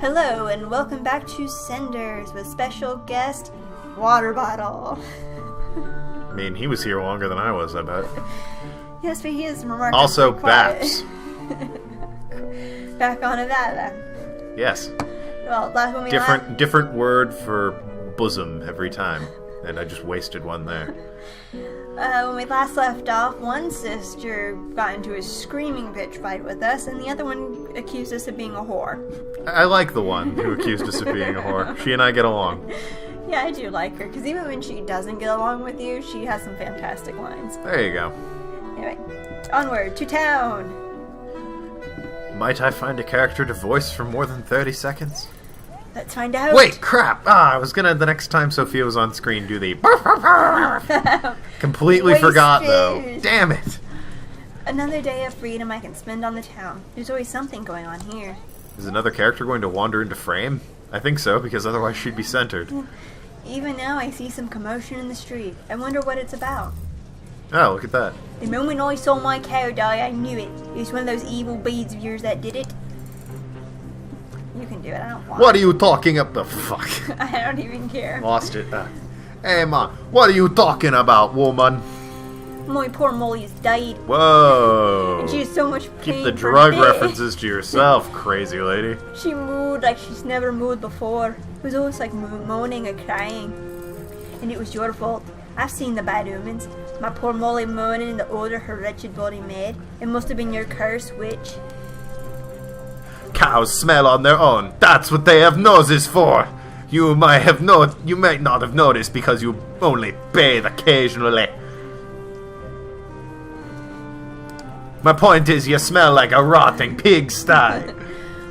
Hello and welcome back to Cinders with special guest Water Bottle. I mean, he was here longer than I was, I bet. Yes, but he is remarkably Also, quiet. Baps. Back onto that then. Yes. Well, last when we Different word for bosom every time, and I just wasted one there. when we last left off, one sister got into a screaming bitch fight with us, and the other one accused us of being a whore. I like the one who accused us of being a whore. She and I get along. Yeah, I do like her, because even when she doesn't get along with you, she has some fantastic lines. There you go. Anyway, onward to town. Might I find a character to voice for more than 30 seconds? Let's find out. Wait, crap! I was gonna, the next time Sophia was on screen, do the completely forgot, though. Damn it! Another day of freedom I can spend on the town. There's always something going on here. Is another character going to wander into frame? I think so, because otherwise she'd be centered. Even now I see some commotion in the street. I wonder what it's about. Oh, look at that. The moment I saw my cow die, I knew it. It was one of those evil beads of yours that did it. You can do it, I don't want What are you talking about? The fuck? I don't even care. Lost it. Hey, man, what are you talking about, woman? My poor Molly's died. Whoa. And she has so much pain. Keep the for drug me. references to yourself, crazy lady. She mooed like she's never mooed before. It was almost like moaning and crying. And it was your fault. I've seen the bad omens. My poor Molly moaning and the odor her wretched body made. It must have been your curse, witch. Cows smell on their own. That's what they have noses for. You might not have noticed because you only bathe occasionally. My point is, you smell like a rotting pigsty.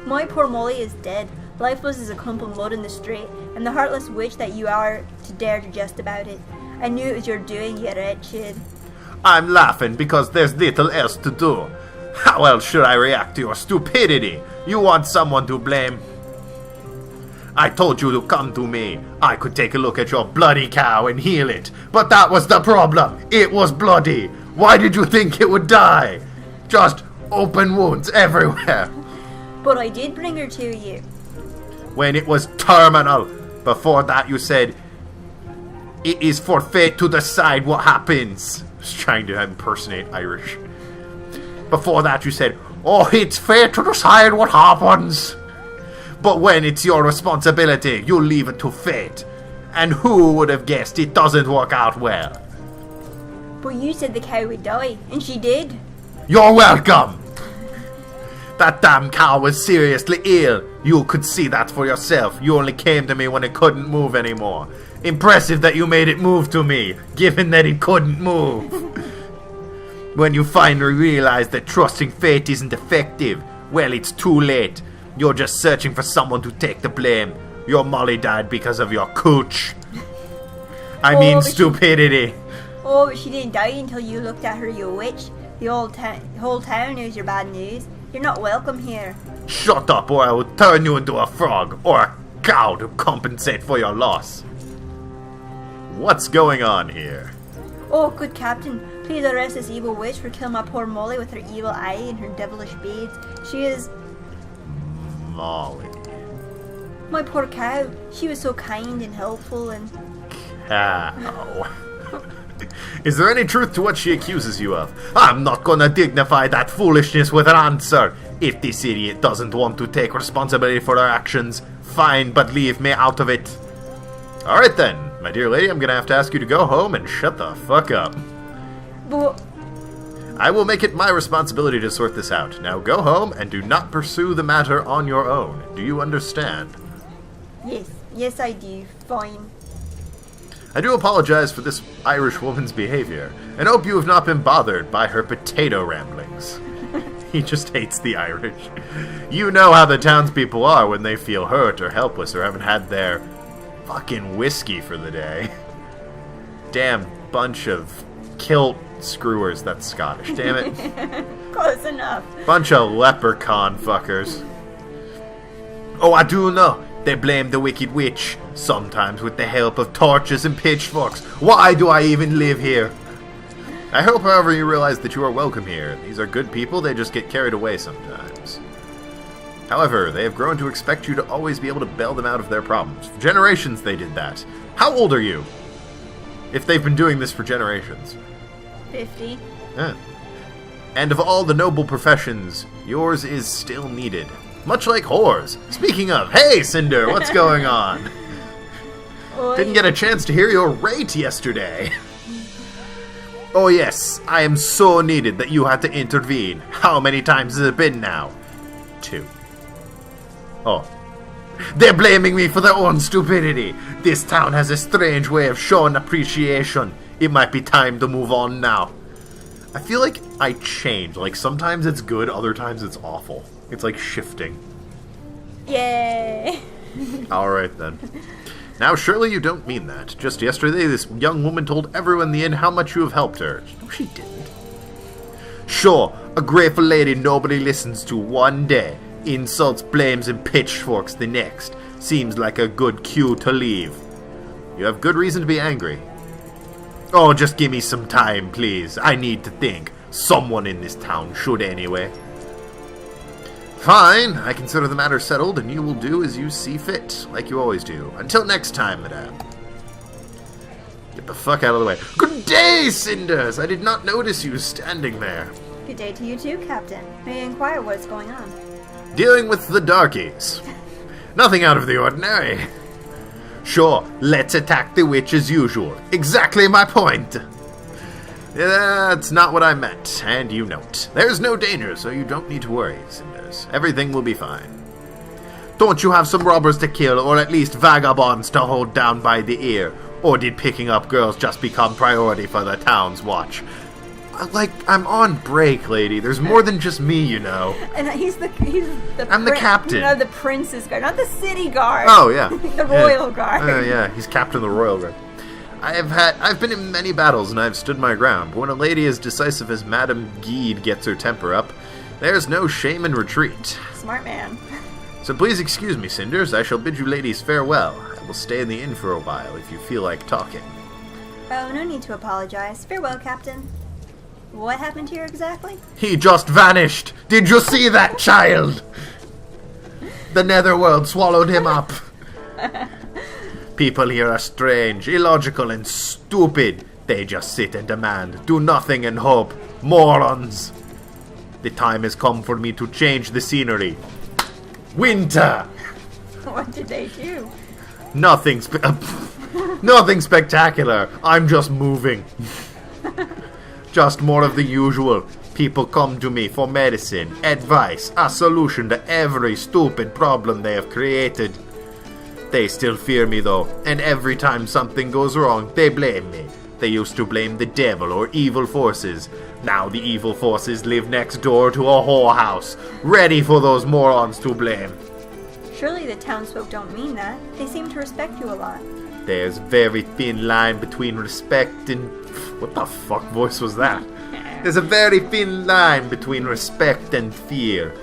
My poor Molly is dead, lifeless as a clump of mud in the street, and the heartless witch that you are to dare to jest about it. I knew it was your doing, you wretched. I'm laughing because there's little else to do. How else should I react to your stupidity? You want someone to blame? I told you to come to me. I could take a look at your bloody cow and heal it. But that was the problem. It was bloody. Why did you think it would die? Just open wounds everywhere. But I did bring her to you. When it was terminal. Before that you said, it is for fate to decide what happens. I was trying to impersonate Irish. Before that you said, oh, it's fate to decide what happens. But when it's your responsibility, you leave it to fate. And who would have guessed it doesn't work out well? But you said the cow would die, and she did. You're welcome! That damn cow was seriously ill. You could see that for yourself. You only came to me when it couldn't move anymore. Impressive that you made it move to me, given that it couldn't move. When you finally realize that trusting fate isn't effective, well, it's too late. You're just searching for someone to take the blame. Your Molly died because of your cooch. I mean stupidity. But she didn't die until you looked at her, you witch. The whole town knows your bad news. You're not welcome here. Shut up or I will turn you into a frog or a cow to compensate for your loss. What's going on here? Oh, good captain. Please arrest this evil witch for killing my poor Molly with her evil eye and her devilish beads. She is... Molly. My poor cow. She was so kind and helpful and... Cow. Is there any truth to what she accuses you of? I'm not gonna dignify that foolishness with an answer. If this idiot doesn't want to take responsibility for her actions, fine, but leave me out of it. Alright then, my dear lady, I'm gonna have to ask you to go home and shut the fuck up. But... I will make it my responsibility to sort this out. Now go home and do not pursue the matter on your own. Do you understand? Yes I do. Fine. I do apologize for this Irish woman's behavior, and hope you have not been bothered by her potato ramblings. He just hates the Irish. You know how the townspeople are when they feel hurt or helpless or haven't had their fucking whiskey for the day. Damn bunch of kilt screwers. That's Scottish, damn it. Close enough. Bunch of leprechaun fuckers. Oh, I do know. They blame the wicked witch, sometimes with the help of torches and pitchforks. Why do I even live here? I hope, however, you realize that you are welcome here. These are good people, they just get carried away sometimes. However, they have grown to expect you to always be able to bail them out of their problems. For generations they did that. How old are you? If they've been doing this for generations. 50. Yeah. And of all the noble professions, yours is still needed. Much like whores. Speaking of, hey Cinder, what's going on? Didn't get a chance to hear your rate yesterday. Oh yes, I am so needed that you had to intervene. How many times has it been now? 2. Oh. They're blaming me for their own stupidity. This town has a strange way of showing appreciation. It might be time to move on now. I feel like I change. Like, sometimes it's good, other times it's awful. It's like shifting. Yay! Alright then. Now, surely you don't mean that. Just yesterday, this young woman told everyone in the inn how much you have helped her. No, she didn't. Sure, a grateful lady nobody listens to one day. Insults, blames, and pitchforks the next. Seems like a good cue to leave. You have good reason to be angry. Oh, just give me some time, please. I need to think. Someone in this town should anyway. Fine, I consider the matter settled, and you will do as you see fit, like you always do. Until next time, madame. Get the fuck out of the way. Good day, Cinders! I did not notice you standing there. Good day to you too, Captain. May I inquire what's going on? Dealing with the darkies. Nothing out of the ordinary. Sure, let's attack the witch as usual. Exactly my point. That's not what I meant, and you know it. There's no danger, so you don't need to worry, Cinders. Everything will be fine. Don't you have some robbers to kill, or at least vagabonds to hold down by the ear? Or did picking up girls just become priority for the town's watch? Like, I'm on break, lady. There's more than just me, you know. And I'm the captain. No, the prince's guard, not the city guard. Oh, yeah. The royal guard. Yeah, he's captain of the royal guard. I've been in many battles and I've stood my ground, but when a lady as decisive as Madame Guide gets her temper up, there's no shame in retreat. Smart man. So please excuse me, Cinders. I shall bid you ladies farewell. I will stay in the inn for a while if you feel like talking. Oh, no need to apologize. Farewell, Captain. What happened here exactly? He just vanished! Did you see that, child? The netherworld swallowed him up. People here are strange, illogical, and stupid. They just sit and demand, do nothing and hope. Morons! The time has come for me to change the scenery. Winter! What did they do? Nothing nothing spectacular. I'm just moving. Just more of the usual. People come to me for medicine, advice, a solution to every stupid problem they have created. They still fear me though, and every time something goes wrong, they blame me. They used to blame the devil or evil forces. Now the evil forces live next door to a whorehouse, ready for those morons to blame. Surely the townsfolk don't mean that. They seem to respect you a lot. There's a very thin line between respect and... What the fuck voice was that? There's a very thin line between respect and fear,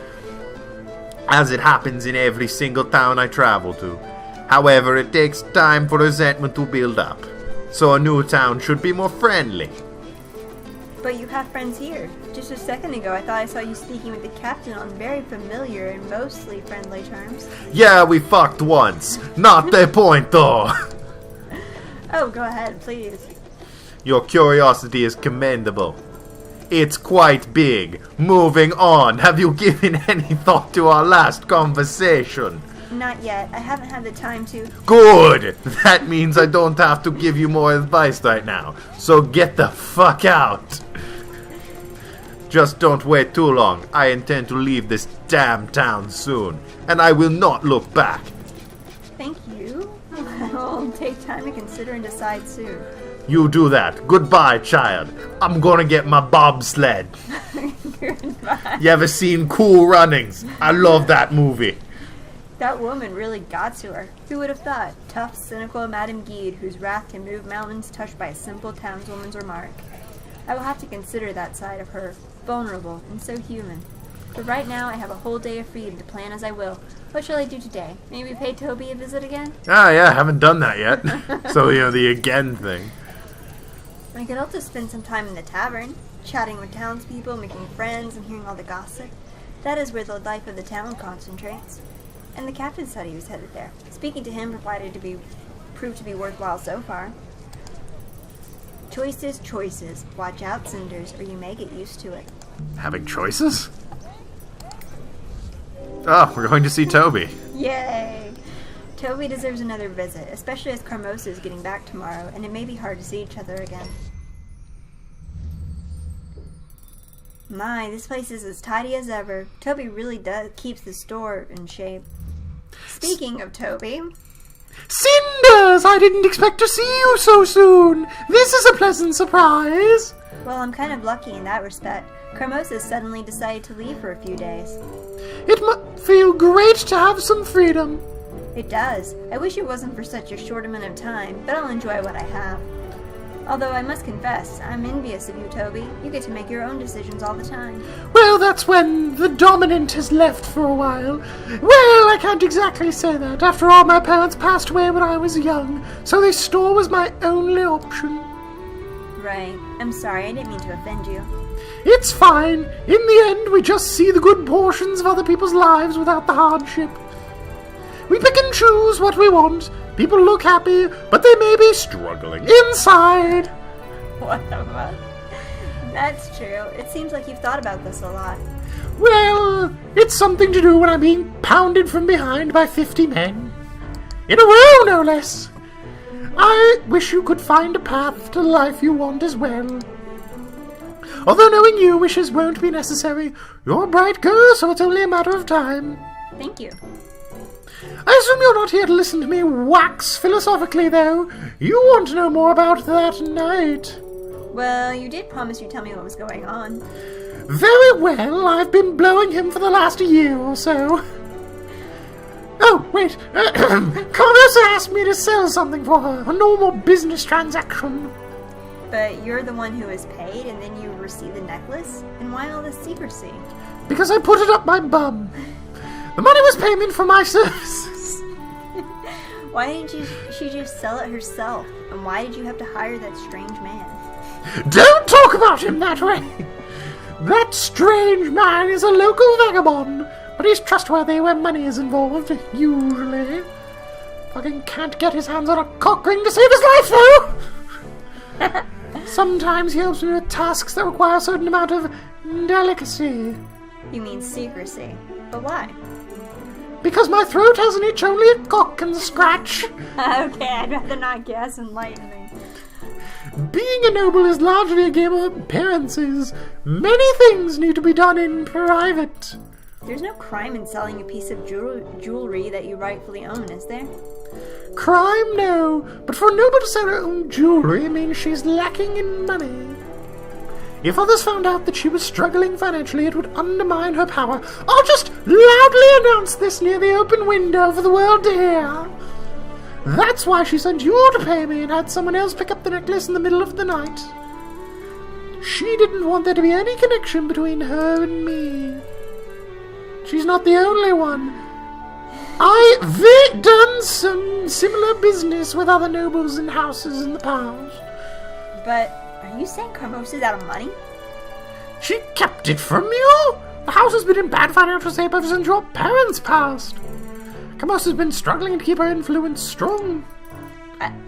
as it happens in every single town I travel to. However, it takes time for resentment to build up, so a new town should be more friendly. But you have friends here. Just a second ago, I thought I saw you speaking with the captain on very familiar and mostly friendly terms. Yeah, we fucked once. Not the point, though. Oh, go ahead, please. Your curiosity is commendable. It's quite big. Moving on, have you given any thought to our last conversation? Not yet. I haven't had the time to. Good! That means I don't have to give you more advice right now. So get the fuck out. Just don't wait too long. I intend to leave this damn town soon. And I will not look back. Thank you. I'll take time to consider and decide soon. You do that. Goodbye, child. I'm gonna get my bobsled. Goodbye. You ever seen Cool Runnings? I love that movie. That woman really got to her. Who would have thought? Tough, cynical Madame Guide, whose wrath can move mountains touched by a simple townswoman's remark. I will have to consider that side of her. Vulnerable and so human. But right now I have a whole day of freedom to plan as I will. What shall I do today? Maybe pay Tobi a visit again? Ah, yeah, haven't done that yet. So, the again thing. I could also spend some time in the tavern, chatting with townspeople, making friends, and hearing all the gossip. That is where the life of the town concentrates. And the captain said he was headed there. Speaking to him proved to be worthwhile so far. Choices, choices. Watch out, Cinders, or you may get used to it. Having choices? Oh, we're going to see Tobi. Yay! Tobi deserves another visit, especially as Carmosa is getting back tomorrow, and it may be hard to see each other again. My, this place is as tidy as ever. Tobi really keeps the store in shape. Speaking of Tobi... Cinders! I didn't expect to see you so soon! This is a pleasant surprise! Well, I'm kind of lucky in that respect. Carmosa suddenly decided to leave for a few days. It must feel great to have some freedom. It does. I wish it wasn't for such a short amount of time, but I'll enjoy what I have. Although I must confess, I'm envious of you, Tobi. You get to make your own decisions all the time. Well, that's when the dominant has left for a while. Well, I can't exactly say that. After all, my parents passed away when I was young, so the store was my only option. Right. I'm sorry, I didn't mean to offend you. It's fine. In the end, we just see the good portions of other people's lives without the hardship. We pick and choose what we want. People look happy, but they may be struggling inside. What the fuck? That's true. It seems like you've thought about this a lot. Well, it's something to do when I'm being pounded from behind by 50 men. In a row, no less. I wish you could find a path to the life you want as well. Although knowing you, wishes won't be necessary. You're a bright girl, so it's only a matter of time. Thank you. I assume you're not here to listen to me wax philosophically, though. You want to know more about that night. Well, you did promise you'd tell me what was going on. Very well. I've been blowing him for the last year or so. Oh, wait. Carmosa asked me to sell something for her. A normal business transaction. But you're the one who is paid, and then you receive the necklace? And why all this secrecy? Because I put it up my bum. The money was payment for my services. Why didn't she just sell it herself? And why did you have to hire that strange man? Don't talk about him that way. That strange man is a local vagabond, but he's trustworthy when money is involved, usually. Fucking can't get his hands on a cock ring to save his life, though. Sometimes he helps me with tasks that require a certain amount of delicacy. You mean secrecy. But why? Because my throat has an itch only a cock can scratch. Okay, I'd rather not guess. Enlighten me. Being a noble is largely a game of appearances. Many things need to be done in private. There's no crime in selling a piece of jewelry that you rightfully own, is there? Crime, no. But for a noble to sell her own jewelry means she's lacking in money. If others found out that she was struggling financially, it would undermine her power. I'll just loudly announce this near the open window for the world to hear. That's why she sent you to pay me and had someone else pick up the necklace in the middle of the night. She didn't want there to be any connection between her and me. She's not the only one. I've done some similar business with other nobles and houses in the past. But are you saying Carmosa's out of money? She kept it from you? The house has been in bad financial shape ever since your parents passed. Carmosa's been struggling to keep her influence strong.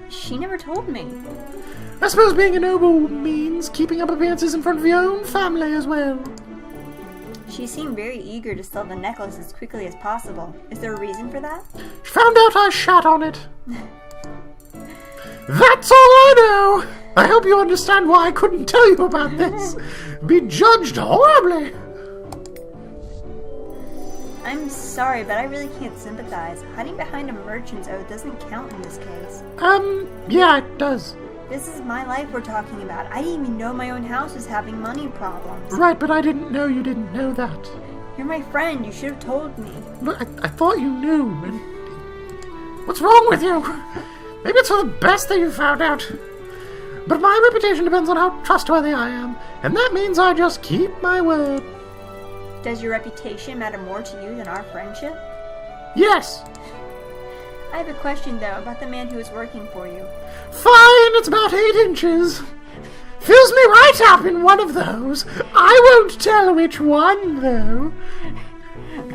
She never told me. I suppose being a noble means keeping up appearances in front of your own family as well. She seemed very eager to sell the necklace as quickly as possible. Is there a reason for that? She found out I shat on it. That's all I know. I hope you understand why I couldn't tell you about this. Be judged horribly. I'm sorry, but I really can't sympathize. Hiding behind a merchant's oath doesn't count in this case. Yeah, it does. This is my life we're talking about. I didn't even know my own house was having money problems. Right, but I didn't know you didn't know that. You're my friend. You should have told me. But I thought you knew. What's wrong with you? Maybe it's for the best that you found out. But my reputation depends on how trustworthy I am, and that means I just keep my word. Does your reputation matter more to you than our friendship? Yes. I have a question, though, about the man who is working for you. Fine, it's about 8 inches. Fills me right up in one of those. I won't tell which one, though.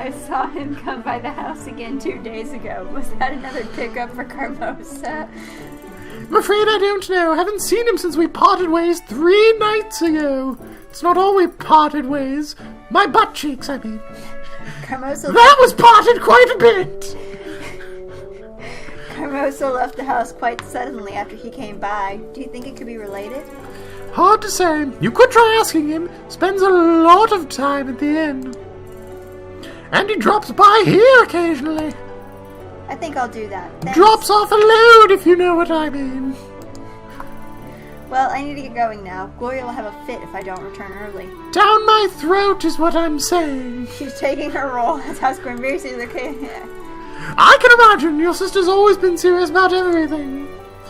I saw him come by the house again 2 days ago. Was that another pickup for Carmosa? I'm afraid I don't know. I haven't seen him since we parted ways 3 nights ago. It's not all we parted ways. My butt cheeks, I mean. Carmosa That was parted quite a bit. Carmosa left the house quite suddenly after he came by. Do you think it could be related? Hard to say. You could try asking him. Spends a lot of time at the inn. And he drops by here occasionally. I think I'll do that. Thanks. Drops off a load, if you know what I mean. Well, I need to get going now. Gloria will have a fit if I don't return early. Down my throat is what I'm saying. She's taking her role as housekeeper very seriously. I can imagine. Your sister's always been serious about everything.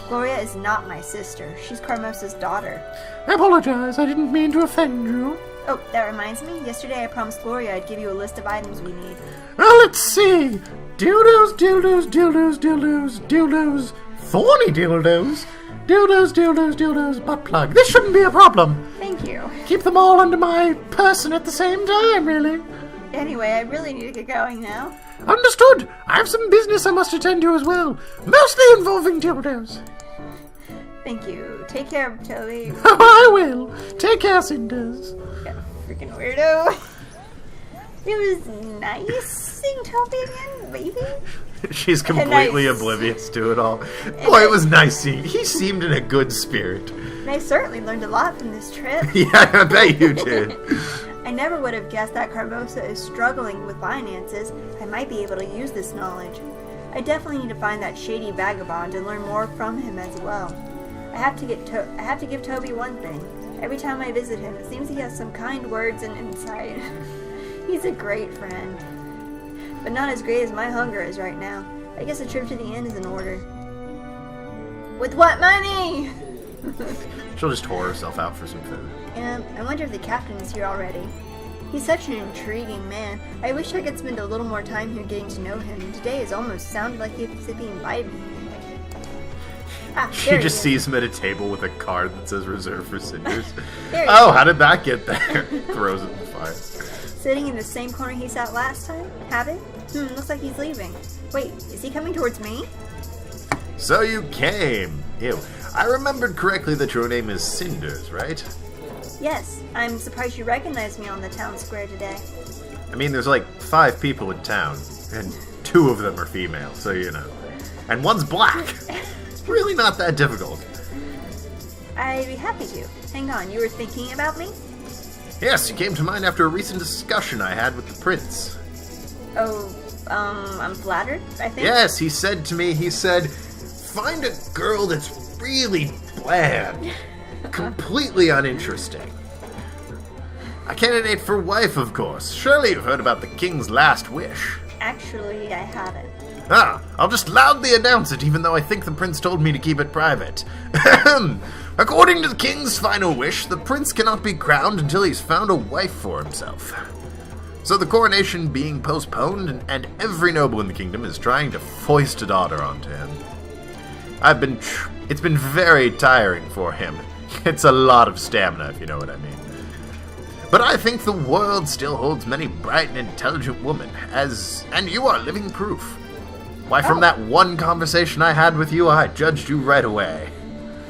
Gloria is not my sister. She's Carmosa's daughter. I apologize. I didn't mean to offend you. Oh, that reminds me. Yesterday I promised Gloria I'd give you a list of items we need. Well, let's see. Dildos, dildos, dildos, dildos, dildos. Thorny dildos. Dildos, dildos, dildos, butt plug. This shouldn't be a problem. Thank you. Keep them all under my person at the same time, really. Anyway, I really need to get going now. Understood. I have some business I must attend to as well. Mostly involving dildos. Thank you. Take care, Toby. Oh, I will. Take care, Cinders. Yeah, freaking weirdo. It was nice seeing Toby again, maybe? She's completely Nice. oblivious to it all. Boy, it was nice seeing. He seemed in a good spirit. And I certainly learned a lot from this trip. Yeah, I bet you did. I never would have guessed that Carmosa is struggling with finances. I might be able to use this knowledge. I definitely need to find that shady vagabond and learn more from him as well. I have to give Toby one thing. Every time I visit him, it seems he has some kind words and insight. He's a great friend. But not as great as my hunger is right now. I guess a trip to the inn is in order. With what money? She'll just whore herself out for some food. I wonder if the captain is here already. He's such an intriguing man. I wish I could spend a little more time here getting to know him, and today has almost sounded like he was being invited me. She just sees him at a table with a card that says reserved for Cinders. There he Oh, is. how did that get there? Throws it in the fire. Sitting in the same corner he sat last time? Habit? Looks like he's leaving. Wait, is he coming towards me? So you came. Ew. I remembered correctly that your name is Cinders, right? Yes, I'm surprised you recognized me on the town square today. I mean, there's like 5 people in town, and 2 of them are female, so you know. And one's black. It's really not that difficult. I'd be happy to. Hang on, you were thinking about me? Yes, you came to mind after a recent discussion I had with the prince. Oh, I'm flattered, I think. Yes, he said to me, find a girl that's really bland, completely uninteresting. A candidate for wife, of course. Surely you've heard about the king's last wish. Actually, I haven't. Ah, I'll just loudly announce it, even though I think the prince told me to keep it private. According to the king's final wish, the prince cannot be crowned until he's found a wife for himself. So the coronation being postponed, and every noble in the kingdom is trying to foist a daughter onto him. It's been very tiring for him. It's a lot of stamina, if you know what I mean. But I think the world still holds many bright and intelligent women, and you are living proof. Why, from that one conversation I had with you, I judged you right away.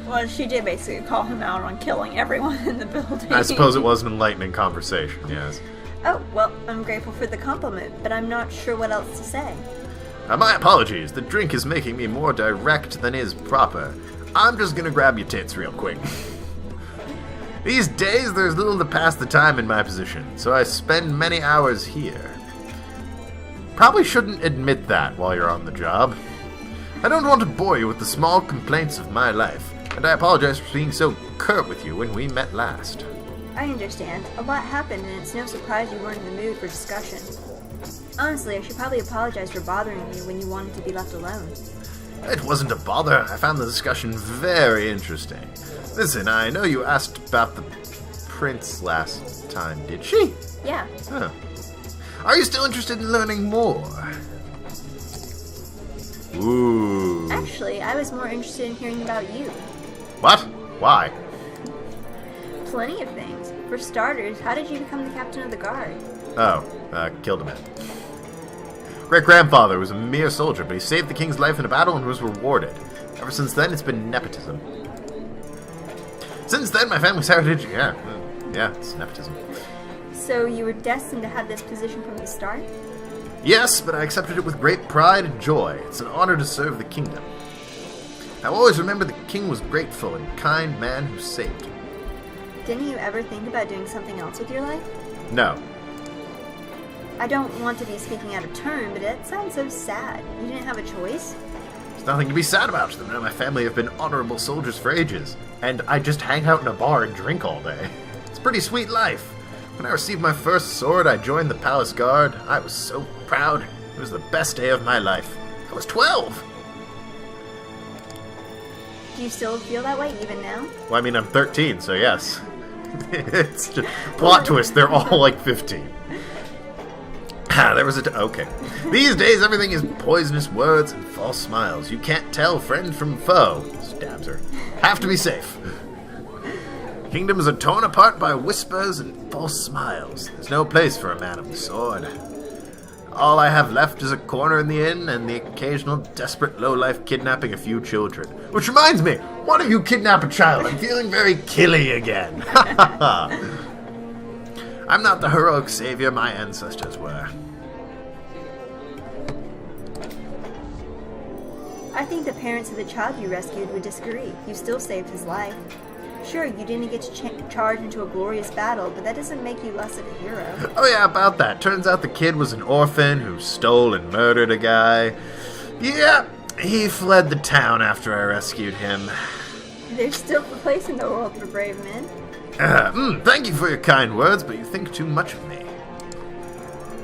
Well, she did basically call him out on killing everyone in the building. I suppose it was an enlightening conversation, yes. Oh, well, I'm grateful for the compliment, but I'm not sure what else to say. My apologies, the drink is making me more direct than is proper. I'm just gonna grab your tits real quick. These days, there's little to pass the time in my position, so I spend many hours here. Probably shouldn't admit that while you're on the job. I don't want to bore you with the small complaints of my life, and I apologize for being so curt with you when we met last. I understand. A lot happened, and it's no surprise you weren't in the mood for discussion. Honestly, I should probably apologize for bothering you when you wanted to be left alone. It wasn't a bother. I found the discussion very interesting. Listen, I know you asked about the prince last time, did she? Yeah. Huh. Are you still interested in learning more? Ooh. Actually, I was more interested in hearing about you. What? Why? Plenty of things. For starters, how did you become the captain of the guard? Oh, killed a man. great-grandfather was a mere soldier, but he saved the king's life in a battle and was rewarded. Ever since then, it's been nepotism. Since then, my family's heritage... Yeah, it's nepotism. So you were destined to have this position from the start? Yes, but I accepted it with great pride and joy. It's an honor to serve the kingdom. I'll always remember the king was grateful and kind man who saved him. Didn't you ever think about doing something else with your life? No. I don't want to be speaking out of turn, but it sounds so sad. You didn't have a choice? There's nothing to be sad about. Them and my family have been honorable soldiers for ages, and I just hang out in a bar and drink all day. It's a pretty sweet life. When I received my first sword, I joined the palace guard. I was so proud. It was the best day of my life. I was 12! Do you still feel that way even now? Well, I mean, I'm 13, so yes. It's just... Plot twist, they're all like 15. There was okay. These days, everything is poisonous words and false smiles. You can't tell friend from foe. Stabs her. Have to be safe. Kingdoms are torn apart by whispers and false smiles. There's no place for a man of the sword. All I have left is a corner in the inn and the occasional desperate lowlife kidnapping a few children. Which reminds me, one of you kidnap a child. I'm feeling very killy again. I'm not the heroic savior my ancestors were. I think the parents of the child you rescued would disagree. You still saved his life. Sure, you didn't get to charge into a glorious battle, but that doesn't make you less of a hero. Oh yeah, about that. Turns out the kid was an orphan who stole and murdered a guy. Yeah, he fled the town after I rescued him. There's still a place in the world for brave men. Thank you for your kind words, but you think too much of me.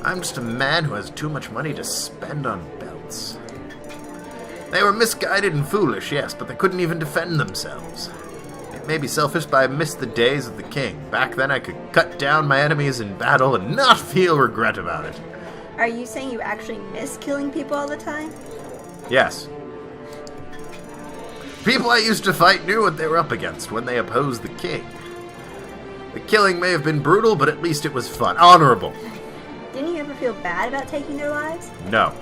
I'm just a man who has too much money to spend on belts. They were misguided and foolish, yes, but they couldn't even defend themselves. It may be selfish, but I miss the days of the king. Back then I could cut down my enemies in battle and not feel regret about it. Are you saying you actually miss killing people all the time? Yes. People I used to fight knew what they were up against when they opposed the king. The killing may have been brutal, but at least it was fun. Honorable. Didn't you ever feel bad about taking their lives? No.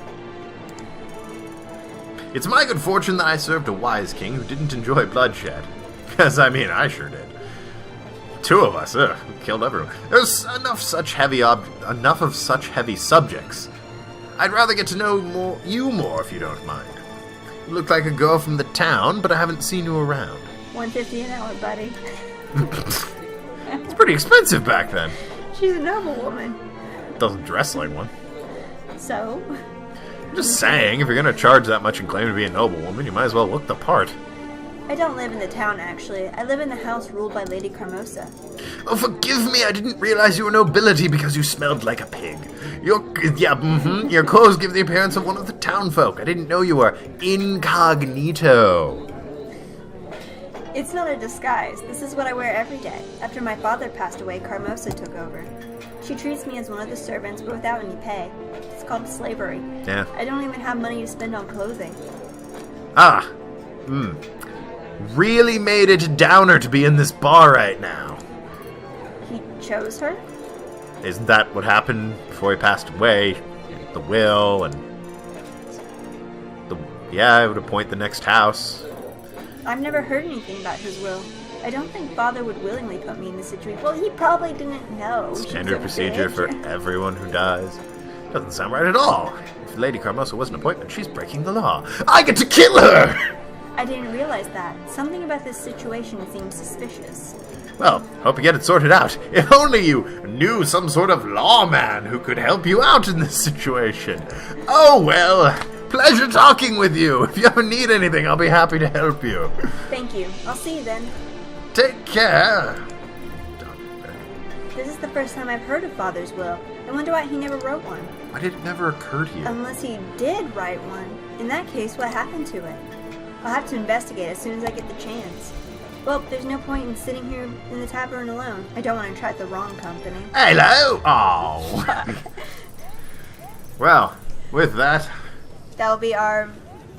It's my good fortune that I served a wise king who didn't enjoy bloodshed. Because, I mean, I sure did. Two of us, killed everyone. There's enough of such heavy subjects. I'd rather get to know you more, if you don't mind. You look like a girl from the town, but I haven't seen you around. $1.50 an hour, buddy. It's pretty expensive back then. She's a noble woman. Doesn't dress like one. So? Just saying, if you're gonna charge that much and claim to be a noble woman, you might as well look the part. I don't live in the town, actually. I live in the house ruled by Lady Carmosa. Oh, forgive me, I didn't realize you were nobility because you smelled like a pig. Your clothes give the appearance of one of the townfolk. I didn't know you were incognito. It's not a disguise. This is what I wear every day. After my father passed away, Carmosa took over. She treats me as one of the servants, but without any pay. It's called slavery. Yeah. I don't even have money to spend on clothing. Really made it a downer to be in this bar right now. He chose her? Isn't that what happened before he passed away? The will and... I would appoint the next house. I've never heard anything about his will. I don't think Father would willingly put me in this situation. Well, he probably didn't know. Standard procedure for everyone who dies. Doesn't sound right at all. If Lady Carmosa was an appointment, she's breaking the law. I get to kill her! I didn't realize that. Something about this situation seems suspicious. Well, hope you get it sorted out. If only you knew some sort of lawman who could help you out in this situation. Oh, well, pleasure talking with you. If you ever need anything, I'll be happy to help you. Thank you. I'll see you then. Take care. This is the first time I've heard of Father's will. I wonder why he never wrote one. Why did it never occur to you? Unless he did write one. In that case, what happened to it? I'll have to investigate as soon as I get the chance. Well, there's no point in sitting here in the tavern alone. I don't want to attract the wrong company. Hello! Oh. Well, with that... That'll be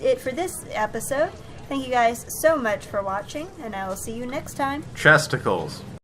it for this episode. Thank you guys so much for watching, and I will see you next time. Chesticles.